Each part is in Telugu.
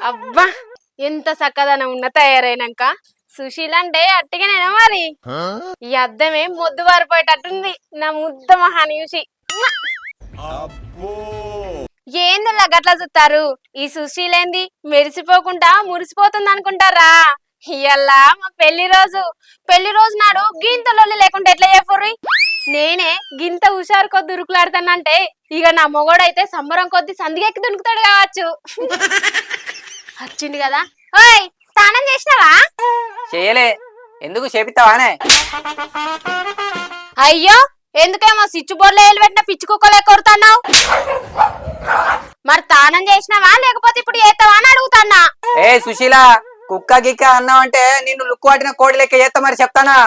అబ్బా ఎంత చక్కదనం ఉన్న తయారైనాక సుశీల అంటే అట్టిగానేనా మరి ఈ అద్దమే ముద్దు వారిపోయేటట్టుంది నా ముద్ద మహాని చూసి ఏందిలా గట్లా చూస్తారు ఈ సుశీలేంది మెరిసిపోకుండా మురిసిపోతుంది అనుకుంటారా ఇయ్యల్లా మా పెళ్లి రోజు నాడు గింతలొల్లి లేకుండా ఎట్లా చెప్పర్రి నేనే గింత హుషారు కొద్ది ఉరుకులాడతానంటే ఇక నా మొగోడైతే సంబరం కొద్ది సందిగెక్కి దునుకుతాడు కావచ్చు వచ్చింది కదా ఓయ్ స్నానం చేసినావా చేయలే ఎందుకు చేపిస్తావానే అయ్యో ఎందుకేమో స్విచ్ బోర్డులో వేలు పెట్టిన పిచ్చి కుక్కలే కొడుతున్నావు మరి స్నానం చేసినావా లేకపోతే ఇప్పుడు చేస్తావా అని అడుగుతాన్నా ఏ సుశీల కుక్క గిక్క అన్నావంటే నిన్ను లుక్కు పట్టిన కోడి లెక్క చేస్తా మరి చెప్తానా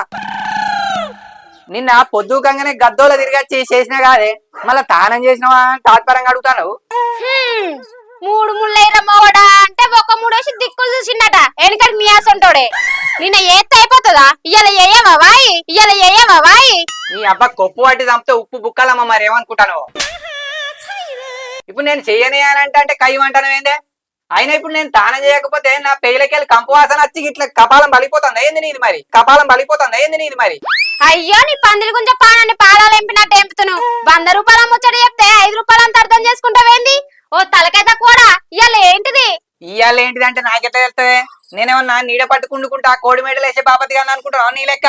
నిన్న పొద్దుకంగానే గద్దోల తిరిగచ్చి చేసినా కాదే మళ్ళా తానం చేసినావా తాత్పరంగా అడుగుతాను మూడు ముళ్ళైన మొగడా అంటే ఒక మూడేసి దిక్కులు చూసిండట వెనకటి మియాసంటోడే నిన్న ఏత్త అయిపోతుందా ఇయ్యాల ఏయమా వాయి నీ అబ్బా కొప్పు పట్టి చంపితే ఉప్పు బుక్కలమ్మ మరి ఏమనుకుంటాను ఇప్పుడు నేను చెయ్యని అని అంటే కయ్యమంటాను ఏందే అయినా ఇప్పుడు నేను తానం చేయకపోతే నా పేలకెళ్ళి కంపు వాసన వచ్చి ఇట్లా కపాలం బలిపోతుంది ఏంది నీది మరి అయ్యో నీ పందిరి గుంజ పానాన్ని పాలాలు ఎంపినట్టు ఎంపుతున్నావు 100 రూపాయల ముచ్చట చెప్తే 5 రూపాయలు అంత అర్థం చేసుకుంటావేంది ఓ తలకైతే కూడా ఇవాళ ఏంటిది అంటే నాకెట్లా తెలుస్తుంది నేనేమన్నా నీడ పట్టుకుండుకుంటా కోడి మెడలు వేసే బాపతిగా అనుకుంటావు నీ లెక్క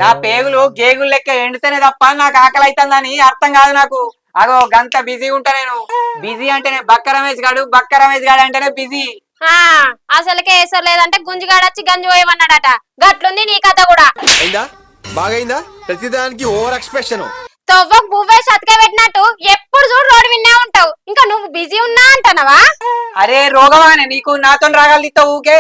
నా పేగులు గేగులు లెక్క ఎండితేనే తప్ప నాకు ఆకలి అవుతుందని అర్థం కాదు నాకు అగో గంత బిజీ ఉంటా నేను బిజీ అంటేనే బక్క రమేష్ గాడు అంటేనే బిజీ అసలుకే వేసర్ లేదంటే గుంజిగాడొచ్చి గంజి పోయమన్నాడట గట్లుంది నీ కథ కూడా బాగైందా ప్రతిదానికి ఓవర్ ఎక్స్ప్రెషన్ తవ్వకు బువ్వే సతకే పెట్టినట్టు ఎప్పుడు చూడు రోడ్డు విన్నే ఉంటావు ఇంకా నువ్వు బిజీ ఉన్నా అంటానవా అరే రోగమానే నీకు నాతో రాగాలు ఇస్తావు ఊకే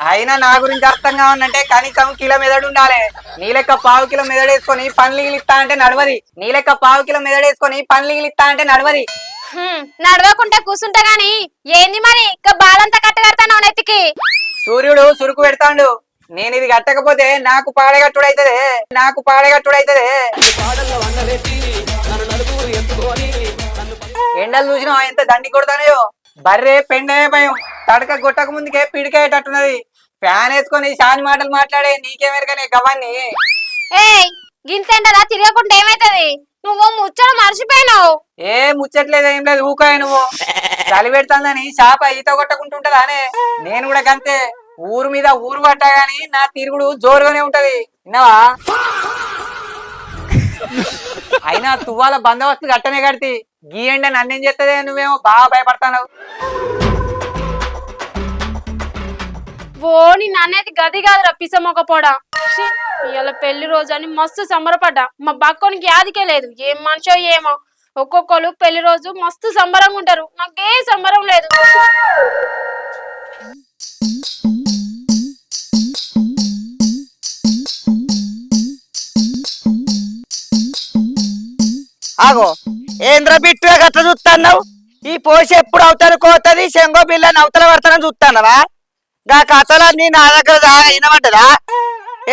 అయినా నా గురించి అర్థం కావాలంటే కనీసం కిలో మెదడు ఉండాలి నీ లెక్క పావు కిలో మెదడేసుకొని పనులు ఇస్తా అంటే నడవది నడవకుంటే కూర్చుంటా గాని ఏంది మరి ఇంకా బాలంతా కట్టగడతాను నెత్తికి సూర్యుడు సురుకు పెడతాండు నేను ఇది కట్టకపోతే నాకు పాడగట్టుడైతదే ఎండలు చూసినా ఎంత దండి కొడతానో బర్రే పెండమే భయం తడక కొట్టక ముందుకే పిడికేటట్టున్నది ఫ్యాన్ వేసుకొని శాని మాటలు మాట్లాడే నీకేమెరకనే గవాన్ని గింతెండలా తిరగకుండా ఏమైతది నువ్వు ముచ్చట మర్చిపోయినావు ఏ ముచ్చట్లేదు ఏం లేదు ఊకాయ నువ్వు చలి పెడతాందని చేప ఈత కొట్టకుంటుంటదానే నేను కూడా గంతే ఊరు మీద ఊరు పట్టా గాని నా తిరుగుడు జోరుగానే ఉంటది విన్నావా అయినా తువ్వాల బందోబస్తు గట్టనే కడితే గీయండి నన్నేం చేస్తుంది నువ్వేమో బాగా భయపడతావు ఓ నీ నాన్నది గది కాదురా పిసమొకపోడా ఇవాళ పెళ్లి రోజు అని మస్తు సంబరపడ్డా మా బక్కోనికి యాదికే లేదు ఏం మనిషో ఏమో ఒక్కొక్కరు పెళ్లి రోజు మస్తు సంబరంగా ఉంటారు నాకే సంబరం లేదు ఆగో ఏంద్ర బిట్టుగా గట్ల చూస్తున్నావు ఈ పోసి ఎప్పుడు అవతల కోతది శంగో బిల్లని అవతల పడతానని చూస్తానవా గా కథలన్నీ నా దగ్గర వినబడ్డదా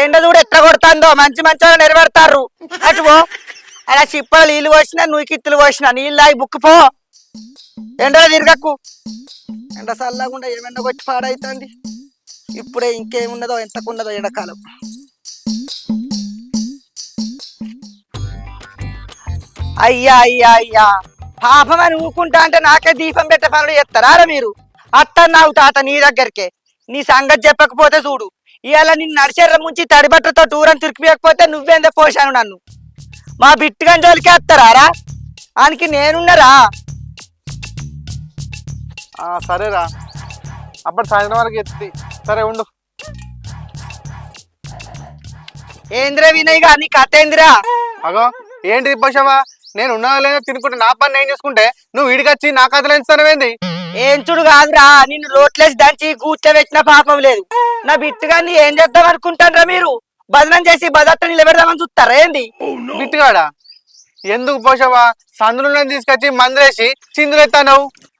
ఎండ చూడు ఎట్లా కొడుతుందో మంచి మంచిగా నెరవేరుతారు అటు పో అలా చిప్పలు నీళ్ళు పోసినా నువ్వు కిత్తులు పోసినా నీళ్ళు ఆగి బుక్కు ఎండలో తిరగకు ఎండ చల్లకుండా ఏమెండ కొట్టి పాడైతుంది ఇప్పుడే ఇంకేమున్నదో ఎంతకున్నదో ఎండాకాలం అయ్యా పాపం అని ఊకుంటా అంటే నాకే దీపం పెట్టే పనులు చేస్తారా మీరు అత్తన్నావు తాత నీ దగ్గరికే నీ సంగతి చెప్పకపోతే చూడు ఇవాళ నిన్ను నడిచేర్ర ముంచి తడిబట్టతో టూరం తిరిగిపోయకపోతే నువ్వేందే పోసాను నన్ను మా బిట్టుగని జోలికి వస్తారా ఆయనకి నేనున్నారా సరేరా అప్పుడు సాయంత్రం వరకు ఎత్తి సరే ఉండు ఏంద్రా వినయ్ గా నీ కథ ఏందిరా అగో ఏంటి పోసావా నేను ఉన్నా లేదా తినుకుంటే నా పని నేను చూసుకుంటే నువ్వు వీడికొచ్చి నా కథలు ఎంచుతానవేంది ఏంచుడు కాదురా నిన్ను రోట్లేసి దంచి కూర్చోబెట్టిన పాపం లేదు నా బిట్టుగాన్ని ఏం చేద్దాం అనుకుంటారా మీరు బదనం చేసి బదట్ట నిలబెడదామని చూస్తారా ఏంది బిట్టుగాడా ఎందుకు పోసావా సందులో తీసుకొచ్చి మందులేసి చిందులెత్తాను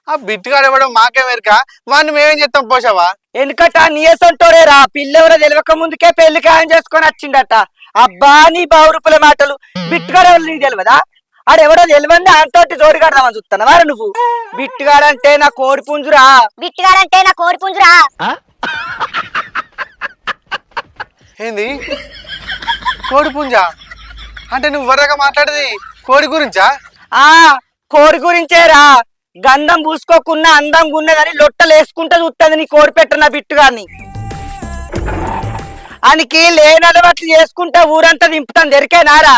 ఆ బిట్టుగాడు ఇవ్వడం మాకేమెరక వాడిని మేమేం చేస్తాం పోసావా ఎందుకట నీయసంటోడేరా పిల్లెవరో తెలియక ముందుకే పెళ్లి ఖాయం చేసుకొని వచ్చిండట అబ్బా నీ బావురుపుల మాటలు బిట్టుగాడు నీకు తెలియదా ఆడెవడో తెలివంది ఆంతోటి జోడి కడదామని చూస్తున్నావా నువ్వు? బిట్టుగాడంటే నా కోడి పుంజురా. బిట్టుగాడంటే నా కోడి పుంజురా. ఏంది కోడి పుంజ అంటే నువ్వు వరగా మాట్లాడేది కోడి గురించా? ఆ కోడి గురించేరా. గంధం పూసుకోకున్న అందంగా ఉన్నదని లొట్టలేసుకుంటా చూస్తుంది నీ కోడి పెట్ట నా బిట్టుగాన్ని. అనికి లేనలవట్లు చేసుకుంటా ఊరంతా దింపుతాను దొరికేనారా.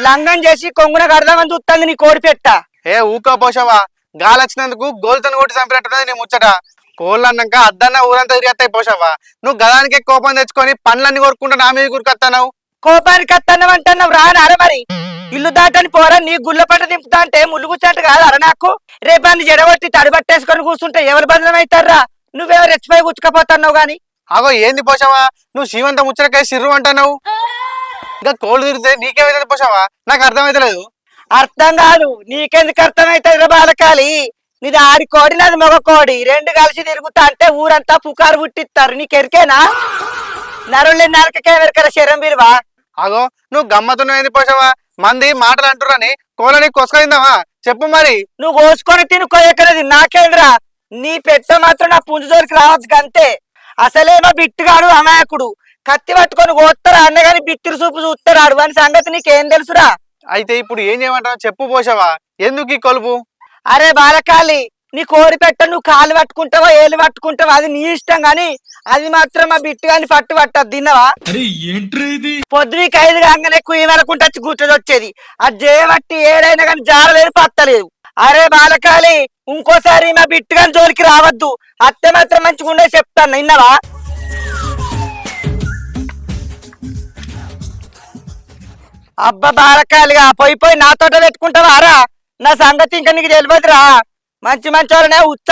లంగం చేసి కొంగున కడదామని చూస్తుంది నీ కోడి పెట్ట. ఏ ఊకా పోసావా, గాలొచ్చినందుకు గోల్తను కొట్టి చంపినట్టున్నది నీ ముచ్చట. కోళ్ళు అన్నాక అద్దన్న ఊరంతా తిరిగేస్తాయి పోసావా. నువ్వు గదానికి కోపం తెచ్చుకొని పనులన్నీ కొరుకుంటా నా మీద గురికొస్తావు. కోపానికి అత్తన్నం అంటున్నావు రానారా మరి. ఇల్లు దాటని పోరా నీ గుళ్ళ పట్ట దింపుతా అంటే ముళ్ళు కూర్చుంట కాదు అర నాకు. రేపన్ని జడబట్టి తడిబట్టేసుకొని కూర్చుంటే ఎవరు బంధనం అవుతారా? నువ్వెవరు రెచ్చిపోయి కూర్చుకపోతున్నావు గాని. అగో ఏంది పోసావా, నువ్వు శివంత ముచ్చటకాయ సిర్రు అంటున్నావు. ఇంకా కోళ్ళు తిరిగితే నీకేమైతే పోసావా, నాకు అర్థమైతలేదు. అర్థం కాదు నీకెందుకు అర్థమైతుంది బాలకాలి. నీది ఆడి కోడి నాది మగ కోడి, రెండు కలిసి తిరుగుతా అంటే ఊరంతా పుకారు పుట్టిస్తారు. నీకెరికేనా? నరుల్ని నరకకే వెరకల శరం విలువా. అగో నువ్వు గమ్మతున్నావు పోసావా, మంది మాటలు అంటుర్రని కోళ్ళని కొసకైందావా చెప్పు మరి. నువ్వు కోసుకొని తినుకోయక్కడది నాకేంద్రా. నీ పెట్ట మాత్రం నా పుంజు జోలికి రావచ్చు గంతే. అసలేమో బిట్టుగాడు అమాయకుడు, కత్తి పట్టుకొని కోస్తారా అన్నగాని బిత్తిరి చూపు చూస్తాడు అని సంగతి నీకేం తెలుసురా? అయితే ఇప్పుడు ఏం చేయమంటావు చెప్పు పోసావా, ఎందుకు ఈ కొలుపు? అరే బాలకాలి, నీ కోరి పెట్ట నువ్వు కాలు పట్టుకుంటావా ఏళ్ళు పట్టుకుంటావా అది నీ ఇష్టం గాని అది మాత్రం మా బిట్టు గాని పట్టు పట్టదు. తిన్నవా? పొద్దుకి 5 కాగానే కుయ్యి వెనకుంటా వచ్చి గుర్తు వచ్చేది. అది చేయబట్టి ఏడైనా కానీ జారలేదు పత్తలేదు. అరే బాలకాలి, ఇంకోసారి మా బిట్టు గాని జోలికి రావద్దు. అత్తే మాత్రం మంచిగా ఉండే చెప్తాను. విన్నవా? అబ్బా బాలకాలిగా పోయి పోయి నా తోట పెట్టుకుంటావా రా? నా సంగతి ఇంకా నీకు తెలియదురా. మంచి మంచి వాళ్ళనే ఉచ్చ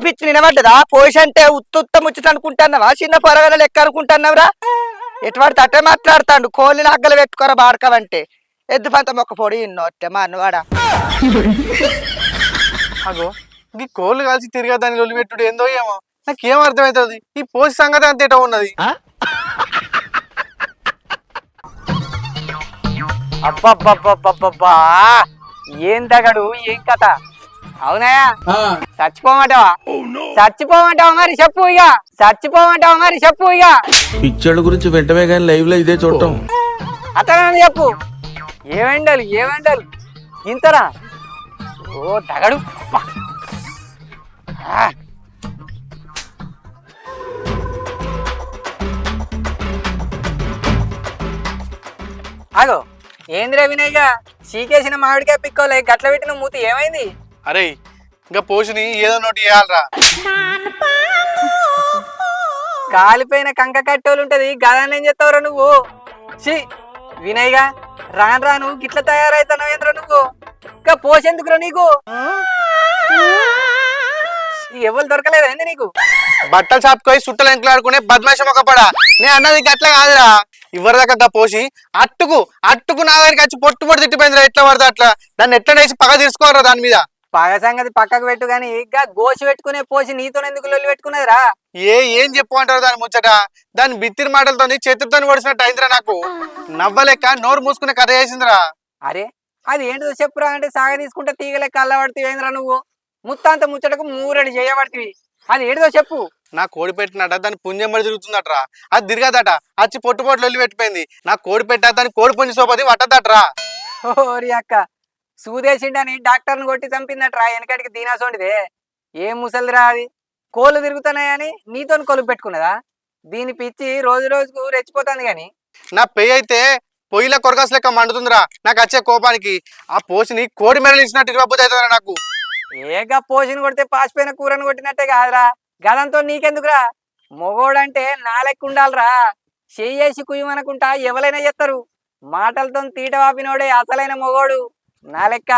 పిచ్చి నిలబడ్డదా? పోషి అంటే ఉత్త ముచ్చట అనుకుంటున్నావా? చిన్న పొరగల లెక్క అనుకుంటున్నావురా? ఎటువంటి తట్టే మాట్లాడుతాడు. కోళ్ళని అగ్గలు పెట్టుకోరా బాడకవంటే ఎద్దు పంత మొక్క పొడి ఇన్నోట్టే మా అన్నవాడా. అగో ఈ కోళ్ళు కలిసి తిరిగేదాన్ని లొల్లి పెట్టుడు ఏందో ఏమో నాకేం అర్థమవుతుంది. ఈ పోసి సంగతి అంతేటో ఉన్నది. అబ్బబ్బబ్బబ్బబ్బా ఏం తగడు ఏం కథ. అవునాయా చచ్చిపోమంటావా? చచ్చిపోమంటావా మరి చెప్పు ఇక. చచ్చిపోమంటావా మరి చెప్పు ఇక. పిక్చర్ల గురించి వెంటనే కానీ లైవ్ లో ఇదే చూడటం. అతను చెప్పు. ఏమండాలి ఇంతరా? ఓ తగడు. ఆగో ఏందిరా వినయ్గా, చీకేసిన మామిడికాయ పిక్కోలే గట్ల పెట్టిన మూతి ఏమైంది? అరే ఇంకా పోషిని ఏదో నోటి వేయాలరా. కాలిపోయిన కంక కట్టోలు ఉంటది గదాన్ని ఏం చేస్తావురా నువ్వు? ఛీ వినయ్గా, రాను గిట్ల తయారైతున్నావేంద్రా నువ్వు? ఇంకా పోసేందుకురా నీకు? ఎవరు దొరకలేదా ఏంది నీకు? బట్టలు చాపుకొని సుట్టలు ఎంకలాడుకునే బద్మాషం ఒక పడా. నేను అన్నది గట్ల కాదురా. ఇవ్వరు దాకా పోసి అట్టుకు నా దగ్గరికి వచ్చి పొట్టు తిట్టిపోయిందిరా. ఎట్లా పడితే అట్లా దాన్ని ఎట్లా వేసి పగ తీసుకోరా దాని మీద. పగ సంగతి పక్కకు పెట్టు గాని ఇంకా గోసి పెట్టుకునే పోసి నీతో ఎందుకు లొల్లి పెట్టుకున్నదిరా? ఏం చెప్పు అంటారు దాని ముచ్చట. దాని బిత్తిరి మాటలతో చేతులతో పొడిచినట్టు అయిందిరా. నాకు నవ్వలేక నోరు మూసుకునే కథ చేసిందిరా. అరే అది ఏంటిదో చెప్పురా అంటే సాగ తీసుకుంటే తీగలెక్క అల్లబడితే ఏంద్రా నువ్వు? ముత్తాంత ముచ్చటకు మూరెడు చేయబడితివి. అది ఏంటిదో చెప్పు. నా కోడి పెట్టినట దాని పుంజం పడి తిరుగుతుందట్రా. అది తిరగదట వచ్చి పొట్టు లొల్లి పెట్టిపోయింది. నా కోడి పెట్టా దాని కోడి పుంజి సోపది పట్టదట్రా. ఓరి అక్క, సూదేసిండని డాక్టర్ని కొట్టి చంపిందట్రా. వెనకటికి దీనాసోంటిదే. ఏం ముసలిరా అది? కోళ్ళు తిరుగుతున్నాయని నీతో కొలుపు పెట్టుకున్నదా? దీని పిచ్చి రోజు రోజుకు రెచ్చిపోతుంది గాని. నా పెయ్యి అయితే పొయ్యిల కొరకాసు లెక్క మండుతుందిరా నాకు వచ్చే కోపానికి. ఆ పోసిని కోడి మెడలు ఇచ్చినట్టు ఇవ్వబుద్ధి అవుతుందిరా నాకు. ఏగా పోసిని కొడితే పాసిపోయిన కూరను కొట్టినట్టే కాదురా. గదంతో నీకెందుకురా? మొగోడంటే నా లెక్క ఉండాలిరా. చెయ్యేసి కుయ్యమనుకుంటా ఎవరైనా చేస్తారు. మాటలతో తీట వాపినోడే అసలైన మొగోడు నా లెక్క.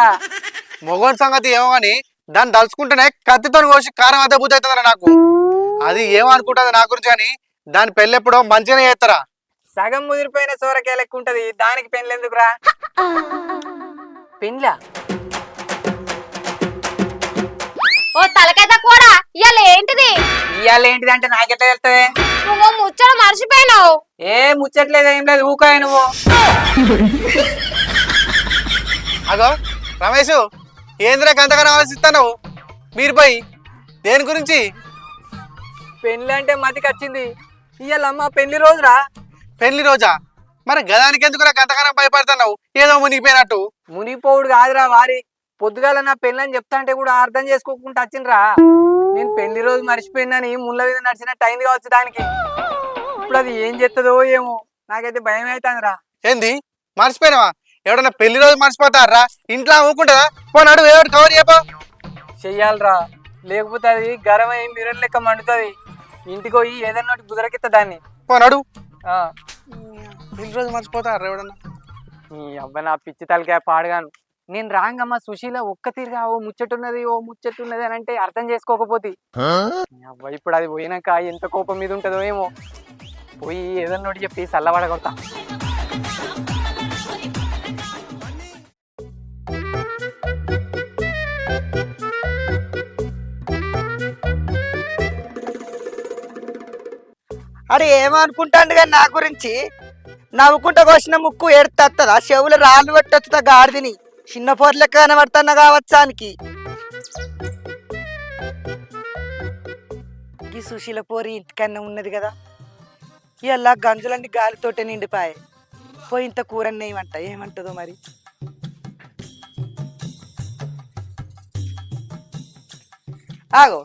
మొగోని సంగతి ఏమో గాని దాన్ని దలుచుకుంటేనే కత్తితో కోసి కారం అదే బుద్ధి అవుతుందిరా నాకు. అది ఏమనుకుంటుంది నా గురించి కానీ దాని పెళ్ళెప్పుడో మంచిగానే చేస్తారా. సగం ముదిరిపోయిన సోరకాయ లెక్క ఉంటది, దానికి పెళ్ళెందుకురా? పెళ్ళ ఓ తలకైత కూడా ఇవాళ ఏంటిది? ఇవాళ ఏంటిది అంటే నాకెట్లా తెలుస్తుంది? నువ్వు ముచ్చట మర్చిపోయినావు. ఏ ముచ్చట్లేదు ఏం లేదు ఊకాయ నువ్వు. అగో రమేష్ ఏంద్రా గంతగానో ఆలోచిస్తాను మీరు పోయి దేని గురించి? పెళ్లి అంటే మతికి వచ్చింది. ఇయ్యాలమ్మ పెళ్లి రోజురా. పెళ్లి రోజా? మరి గదానికి ఎందుకు గంతగానో భయపడుతున్నావు? ఏదో మునిగిపోయినట్టు. మునిగిపోవుడు కాదురా వారి. పొద్దుగాల నా పెళ్ళి అని చెప్తా అంటే కూడా అర్థం చేసుకోకుండా వచ్చిండ్రా. నేను పెళ్లి రోజు మర్చిపోయినని ముళ్ళ మీద నడిచినట్టు అయింది కావచ్చు దానికి. ఇప్పుడు అది ఏం చేస్తుందో ఏమో, నాకైతే భయం అవుతుందిరా. ఏంది మర్చిపోయినావా? ఎవడన్నా పెళ్లి రోజు మర్చిపోతారా? ఇంట్లో ఊకుంటుందా? పోనాడు ఏదో కవర్ చేయపో. చెయ్యాలరా, లేకపోతే అది గరం అయి మిర్రర్ లెక్క మండుతుంది. ఇంటికి పోయి ఏదన్నా ఒకటి కుదరకిత్త దాన్ని. పోనాడు ఆ, పెళ్లి రోజు మర్చిపోతారా ఎవడన్నా? ఈ అబ్బాయి నా పిచ్చి తలకాయ పాడగాను. నేను రాంగమ్మ సుశీల ఒక్క తీరుగా ఓ ముచ్చట్టున్నది అని అంటే అర్థం చేసుకోకపోతే అబ్బాయి ఇప్పుడు అది పోయినాక ఎంత కోపం మీద ఉంటుందో ఏమో. పోయి ఏదన్నా ఒకటి చెప్పి చల్లబడగొడతా. అరే ఏమనుకుంటాండు కానీ నా గురించి నవ్వుకుంటా కోసిన ముక్కు ఏడుతుందా? చెవులు రాళ్ళు పెట్టొచ్చుతా గాడిదిని. చిన్న పొర లెక్క కనబడుతున్నా కావచ్చానికి. ఈ సుశీల పోరి ఇంటికన్నా ఉన్నది కదా, ఇలా గంజులన్నీ గాలితోటే నిండిపాయి. పోయి ఇంత కూరన్న ఏమంటుందో మరి. ఆగో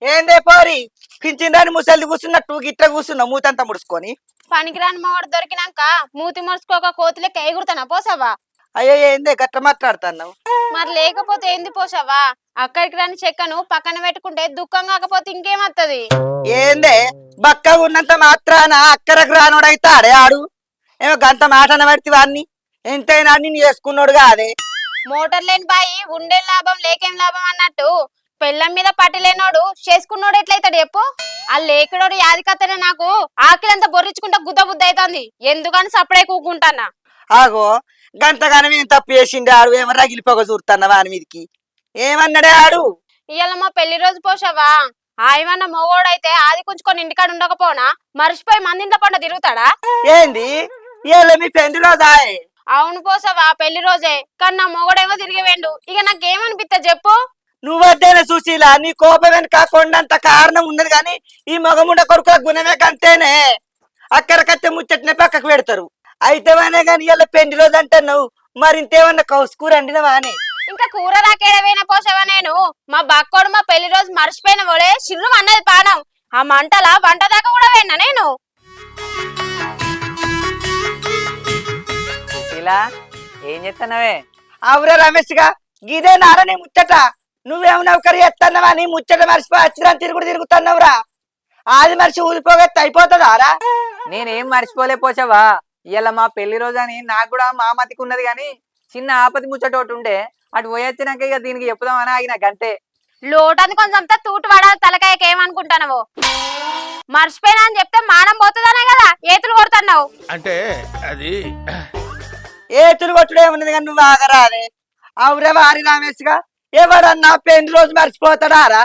ఏందే పోరి, పింఛన్ ముసలి కూర్చున్నట్టు గిట్ట కూర్చున్నావు మూతంతా ముడుచుకొని. పనికిరాని మొగడు దొరికినాక మూతి ముడుచుకోక కోతులెక్క ఎగురుతానా పోసావా? అయ్యో ఏందే గట్ల మాట్లాడుతున్నావు? మరి లేకపోతే ఏంది పోసావా? అక్కడికి రాని చెక్కను పక్కన పెట్టుకుంటే దుఃఖం కాకపోతే ఇంకేమత్తది? ఏందే బక్క ఉన్నంత మాత్రాన అక్కరకు రానోడైతాడే ఆడు. ఏమో గంత మాట అనబడితే వాడిని ఎంతైనా నేను చేసుకున్నాడు కాదే. మోటార్ లేని బాయి ఉండే లాభం లేకేం లాభం అన్నట్టు పెళ్ళం మీద పట్టి లేనోడు చేసుకున్నోడు ఎట్లయితాడు చెప్పు? ఆ లేకుడోడు యాదికత్తనే నాకు ఆకిలంతా బొర్రించుకుంటా గుద్ద బుద్ధ అవుతుంది. ఎందుకని సపడే కూకుంటానా? ఆగో గంతగానం ఏం తప్పు చేసిండే ఆడు? ఏమో రగిలిపోక చూస్తున్నా వాని మీదకి. ఏమన్నాడే ఆడు? ఇవాళ మా పెళ్లి రోజు పోసావా? ఆయమన్న మొగోడైతే ఆది కుంచుకొని ఇంటికాడ ఉండకపోనా మర్చిపోయి మందింత పంట తిరుగుతాడా? ఏంది ఇవాళ మీ పెళ్లి రోజాయే? అవును పోసావా, పెళ్లి రోజే. కానీ నా మొగడేమో తిరిగి వేండు. ఇక నాకేమనిపిస్తా చెప్పు? నువ్వద్దేనే సుశీల, నీ కోపం వెనుక కొండంత కారణం ఉన్నది కానీ ఈ మగముండ కొడుకుల గుణమే కంటేనే. అక్కడికత్తే ముచ్చట్నే పక్కకు పెడతారు. అయితేవానే గాని ఇలా పెళ్లి రోజు అంటున్నావు, మరి ఇంతేమన్నా కౌసుకూర అండినవా అని? ఇంకా కూర రాకేడవేనా పోసావా? నేను మా బక్కోడు మా పెళ్లి రోజు మర్చిపోయిన పోలే చిర్రు అన్నది పానం. ఆ మంటల వంట దాకా కూడా వేనా నేను. సుశీల ఏం చెప్తున్నావే? అవురా రమేష్ గా గిదే నారని ముచ్చట. నువ్వేమో నౌకరి చేస్తున్నావా అని ముచ్చట మర్చిపోయి అచ్చిరాని తిరుగుతున్నావురా. ఆది మనిషి ఊలిపోగెత్తి అయిపోతుందారా? నేనేం మర్చిపోలే పోసావా. ఇవాళ మా పెళ్లి రోజు అని నాకు కూడా మా మతికి ఉన్నది కానీ చిన్న ఆపతి ముచ్చట ఒకటి ఉండే. అటు పోయొచ్చినాక ఇక దీనికి చెప్పుదామని ఆగిన గంటే. లోటాన్ని కొంచెం తూటు పడాలి తలకాయకి. ఏమనుకుంటానవు? మర్చిపోయినా అని చెప్తే మానం పోతుందనే కదా ఏతులు కొడుతున్నావు. అంటే అది ఏతులు కొట్టుడే ఉన్నది కానీ నువ్వు ఆగరాదే. అవురే వారి రమేష్ గా ఎవడన్నా పెళ్లి రోజు మర్చిపోతాడారా?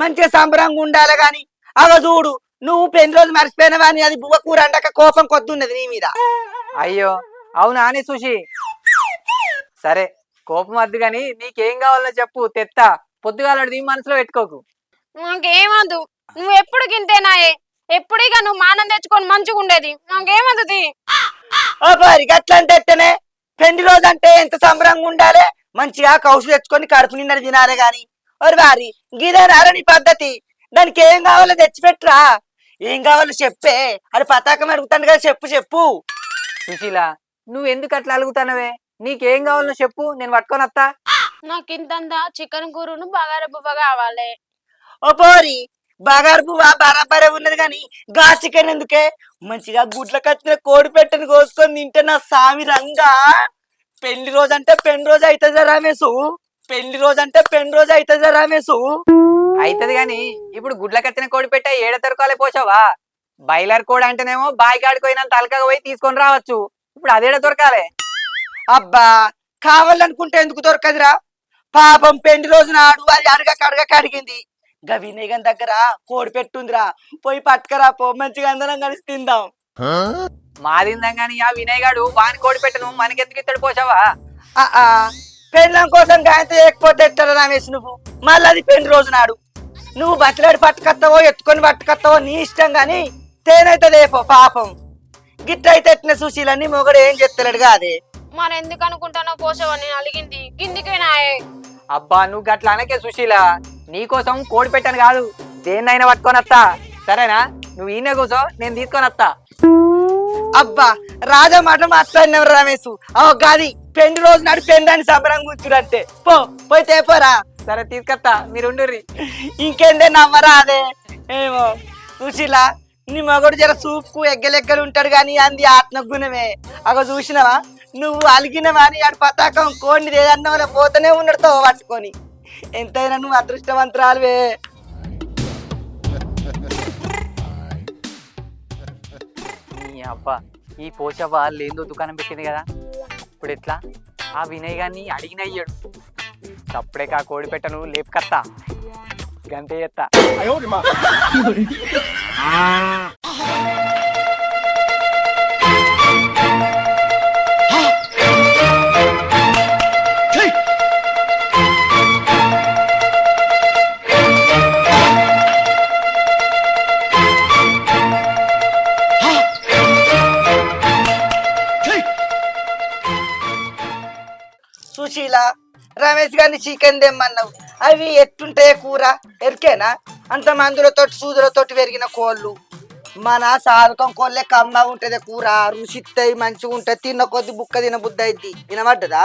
మంచిగా సంబరంగా ఉండాలి గాని అగ చూడు, నువ్వు పెళ్లి రోజు మర్చిపోయినవా అని అది బువ్వ కూర అంటాక కోపం కొద్దున్నది నీ మీద. అయ్యో అవునా అని సుషి. సరే కోపం వద్దు గాని నీకేం కావాలో చెప్పు తెత్తా. పొద్దుగాలది మనసులో పెట్టుకోకు. నాకేమద్దు, నువ్వు ఎప్పుడు గింతేనాయే. ఎప్పుడు ఇక నువ్వు మానం తెచ్చుకొని మంచిగా ఉండేది. నాకేమద్దు. ఓ మరి గట్లంటే ఎట్టనే? పెళ్లి రోజు అంటే ఎంత సంబరంగా ఉండాలి, మంచిగా కౌసు తెచ్చుకొని కడుపు నిండా తినాలి గాని. ఒరి వారి గిదేనారా నీ పద్ధతి? దానికి ఏం కావాలో తెచ్చిపెట్టురా. ఏం కావాలో చెప్పే, అది పతాకం అడుగుతాను కదా, చెప్పు. సుశీల నువ్వు ఎందుకు అట్లా అలుగుతానవే? నీకేం కావాలో చెప్పు, నేను పట్టుకొని వస్తా. నాకు ఇంతంత చికెన్ కూరను బగార బువ్వ కావాలి. ఓ పోరి బగారు పువ్వా బరాబరే ఉన్నది కానీ గా చికెన్ ఎందుకే? మంచిగా గుడ్ల కత్తిన కోడి పెట్టని కోసుకొని తింటే నా సామి రంగా. పెళ్లి రోజు అంటే పెళ్లి రోజు అవుతుందా రమేష్? పెళ్లి రోజు అంటే పెళ్లి రోజు అవుతుందా రమేష్? అయితది గాని ఇప్పుడు గుడ్ల కత్తిన కోడి పెట్ట ఏడ తరకాలే పోసావా? బయలర్ కోడి అంటేనేమో బాయి కాడిపోయినంత అలకగా పోయి తీసుకొని రావచ్చు. ఇప్పుడు అదేడ దొరకాలే? అబ్బా కావాలనుకుంటే ఎందుకు దొరకదురా? పాపం పెళ్లి రోజు నాడు అది అడగక అడిగింది. గా వినయగన్ దగ్గర కోడి పెట్టుందిరా, పోయి పట్టుకరా పో, మంచిగా అందరం కలిసి తిందాం. మాదిందాం గాని ఆ వినయ్ గాడు వాని కోడి పెట్టను మనకెందుకు ఇత్తడు పోసావా? పెండ్లం కోసం గాయంతో చేయకపోతే ఎట్టారా రమేష్ నువ్వు మళ్ళీ అది పెళ్లి రోజు నాడు నువ్వు బతిలాడి పట్టుకొస్తావో ఎత్తుకొని పట్టుకొస్తావో నీ ఇష్టం గాని తేనైతే లేపో పాపం గిట్టయితే ఎట్టిన సుశీలని మొగడు ఏం చెప్తలేడు కాదే మరి ఎందుకు అనుకుంటానో పోషవని అలిగింది కిందికి నాయే. అబ్బా నువ్వు గట్ల అనకే సుశీల, నీకోసం కోడి పెట్టాను కాదు, దేన్నైనా పట్టుకొని వస్తా సరేనా? నువ్వు ఈయన కూర్చో, నేను తీసుకొని వస్తా. అబ్బా రాజా మాట మాట్లాడినవు రమేష్ గాది పెండి రోజు నాడు పెండాన్ని శబరం కూర్చురంటే పో పోయి తేపోరా. సరే తీసుకొస్తా, మీరు ఉండుర్రి. ఇంకేందే నమ్మరా అదే ఏమో సుశీల నీ మగడు జర సూపుకు ఎగ్గలెగ్గలు ఉంటాడు కానీ అంది ఆత్మగుణమే. అగో చూసినవా నువ్వు అలిగినవా అని ఆడు పతాకం కోడిని ఏదన్న వాళ్ళ పోతూనే ఉన్నాడుతో పట్టుకొని. ఎంతైనా నువ్వు అదృష్టవంతురాలువే. అబ్బా ఈ పోషవ్వ లేదో దుకాణం పెట్టింది కదా, ఇప్పుడు ఎట్లా? ఆ వినయ్ గారిని అడిగిన అయ్యాడు, అప్పుడే కా కోడి పెట్టను లేపుకత్తా గంటే ఎత్తా. సుశీల రమేష్ గారిని చికెన్ తెమ్మన్నావు, అవి ఎట్టుంటాయి కూర ఎరికేనా? అంత మందులతోటి సూదులతోటి పెరిగిన కోళ్ళు, మన సాధకం కోళ్ళే కమ్మగా ఉంటది కూర, రుచిస్తాయి మంచిగా ఉంటుంది, తిన్న కొద్ది బుక్క తిన బుద్ధి అయింది. వినబడ్డదా?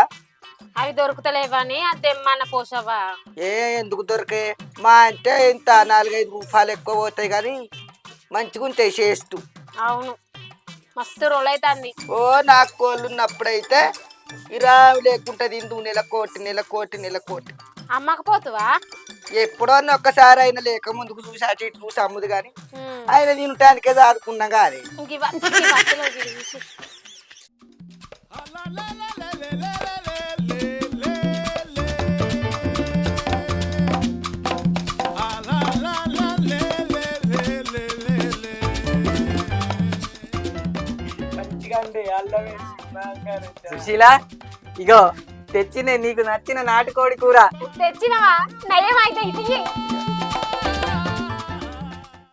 అవి దొరుకుతలేవని అదేమ్మన్న పోషవా. ఏ ఎందుకు దొరికే మా అంటే ఇంత 4-5 రూపాయలు ఎక్కువ పోతాయి కానీ మంచిగా ఉంటాయి చేస్తూ. అవును మస్తు రోల్ అవుతుంది. ఓ నాకు కోళ్ళు ఉన్నప్పుడైతే ఇరావి లేకుంటది, ఇందు నెల కోటి అమ్మకపోతువా? ఎప్పుడో ఒక్కసారి అయినా లేక ముందుకు చూసి అటు ఇటు చూసి అమ్ముదు కానీ ఆయన తినటానికే దాదుకున్నా కానీ. ఇంక ఇవన్నీ బట్టలో తిరిగి సుశీల ఇగో తెచ్చిందే నీకు నచ్చిన నాటుకోడి కూర. తెచ్చినవా? నయం అయితే ఇది.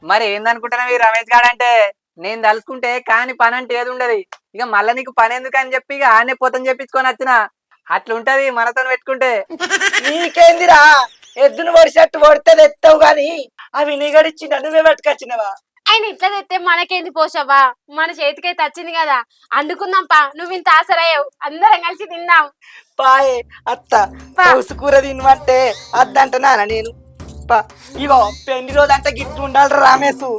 మరి ఏందనుకుంటున్నావు ఈ రమేష్ గాడు అంటే? నేను తలుసుకుంటే కాని పని అంటే ఏది ఉండదు, ఇక మళ్ళీ నీకు పని ఎందుకు అని చెప్పి ఇక ఆనే పోతని చెప్పించుకొని వచ్చిన. అట్లుంటది మనతో పెట్టుకుంటే. నీకేందిరా ఎద్దును పొడిచెట్టు పొడితే తెస్తావు గాని అవి నిగడిచ్చి నువ్వే పట్టుకొచ్చినవా? ఆయన ఇట్లా తెస్తే మనకేంది పోషవా, మన చేతికైతే వచ్చింది కదా, అండుకుందాంపా. నువ్వు ఇంత ఆసరయ్యావు, అందరం కలిసి తిందాం. పాయే అత్త పౌసు కూర తినమంటే అద్దంటున్నానా నేను? ఇగో పెళ్లి రోజు అంటే గిట్టు ఉండాలి రామేశు,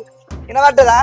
వినబడ్డదా?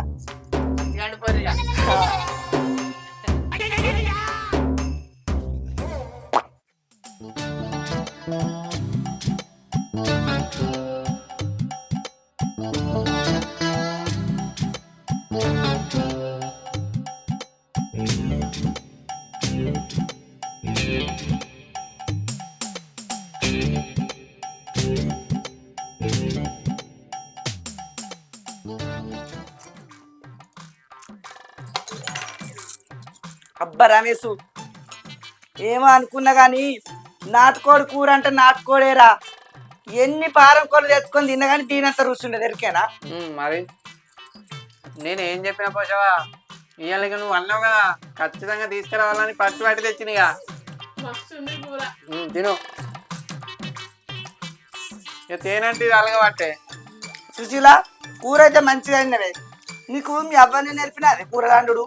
అబ్బా రమేశు ఏమో అనుకున్నా గాని నాటుకోడి కూర అంటే నాటుకోడేరా. ఎన్ని పారం కోళ్ళు తెచ్చుకొని తిన్నా కానీ దీనంత రుచి ఉండదు ఎరికేనా? మరి నేను ఏం చెప్పిన పోషవా, ఇవాళ నువ్వు అన్నావు కదా ఖచ్చితంగా తీసుకురావాలని పట్టు పట్టి తెచ్చినగా. తిను ఇక తేనంటే ఇది అలగబట్టే. సుశీల కూర అయితే మంచిగా అయినవే. నీకు మీ అవ్వని నేర్పినది కూర లాండు?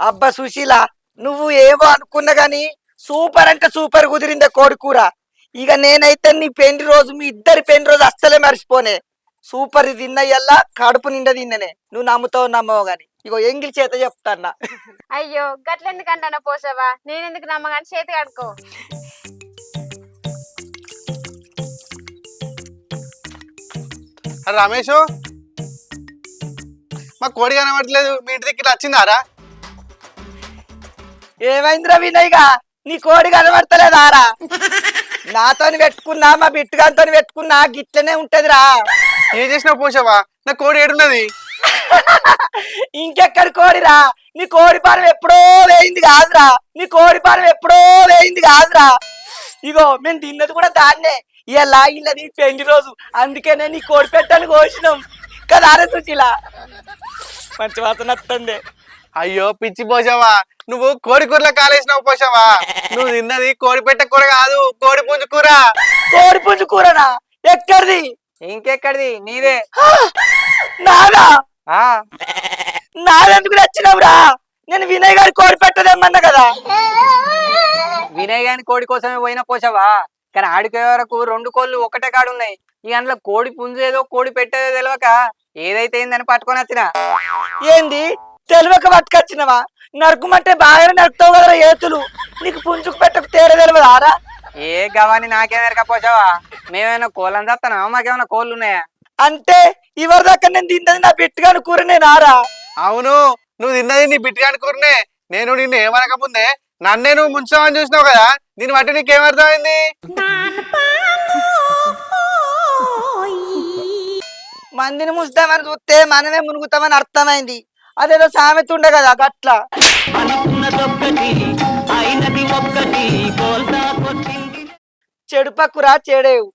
అబ్బా సుశీల, నువ్వు ఏవో అనుకున్నా గాని సూపర్ అంటే సూపర్ కుదిరిందే కోడి కూర. ఇక నేనైతే నీ పెళ్లి రోజు, మీ ఇద్దరి పెళ్లి రోజు అస్సలే మర్చిపోనే. సూపర్ తిన్నయ్యల్లా కడుపు నిండా తిన్ననే. నువ్వు నమ్ముతావు నమ్మవు గాని ఇగో ఎంగిలి చేత చెప్తాన్నా. అయ్యో గట్లెందుకంటానో పోసావా, నేనెందుకు నమ్మగాని చేతి కడుకో. అరే రమేష్, మా కోడి కనబడట్లేదు, మీ ఇంటి దగ్గర వచ్చిందారా? ఏమైందిరా వినయ్గా, నీ కోడి కనబడతలేదారా? నాతోని పెట్టుకున్నా, మా బిట్టుగాంతో పెట్టుకున్నా గిట్లనే ఉంటదిరా. ఏం చేసినావు పోసావా? నా కోడి ఏడున్నది? ఇంకెక్కడి కోడిరా? నీ కోడి పానం ఎప్పుడో వేయింది కాదురా, నీ కోడి పానం ఎప్పుడో వేయింది కాదురా. ఇగో మేము తిన్నది కూడా దాన్నే. ఇలా ఇల్లది పెళ్లి రోజు, అందుకనే నీ కోడి పెట్టని కోసినాం కదా. అరే సుశీల, మంచి వాసన వస్తుంది. అయ్యో పిచ్చి పోసావా, నువ్వు కోడి కూరలో కాలేసినావు పోసావా. నువ్వు తిన్నది కోడి పెట్ట కూర కాదు, కోడి పుంజు కూర. కోడి పుంజు కూరనా? ఎక్కడిది? ఇంకెక్కడిది, నీదే. నాదా? ఆ నాదెందుకు నచ్చినవురా? నేను వినయ్ గారి కోడి పెట్టదేమన్నా కదా. వినయ్ గాని కోడి కోసమే పోయినా పోసావా, కానీ ఆడిపోయే వరకు 2 కోళ్ళు ఒకటే కాడు ఉన్నాయి. ఇక అందులో కోడి పుంజు ఏదో కోడి పెట్టేదో తెలియక ఏదైతే ఏందని పట్టుకొని వచ్చిన. ఏంది తెలివక పట్టుకొచ్చినవా? నరుకుమంటే బాగానే నరుకుతావు కదరా ఏతులు, నీకు పుంజుకు పెట్టకు తేడా తెలియదారా? ఏ గవాని నాకేం ఎరకపోసావా, మేమేమైనా కోళ్ళని చేస్తానా, మాకేమైనా కోళ్ళు ఉన్నాయా? అంటే ఇవరి దాకా నేను తిన్నది నా బిట్టుగాని కూరనే నారా? అవును, నువ్వు తిన్నది నీ బిడ్డ కూరనే. నేను నిన్ను ఏమనక ముందే నన్నే నువ్వు ముంచామని చూసినావు కదా, దీన్ని బట్టి నీకేమర్థమైంది? మందిని ముస్తామని చూస్తే మనమే మునుగుతామని అర్థమైంది. అదేదో సామెత ఉండే కదా గట్ల. చెడు పక్కురా చెడేవు.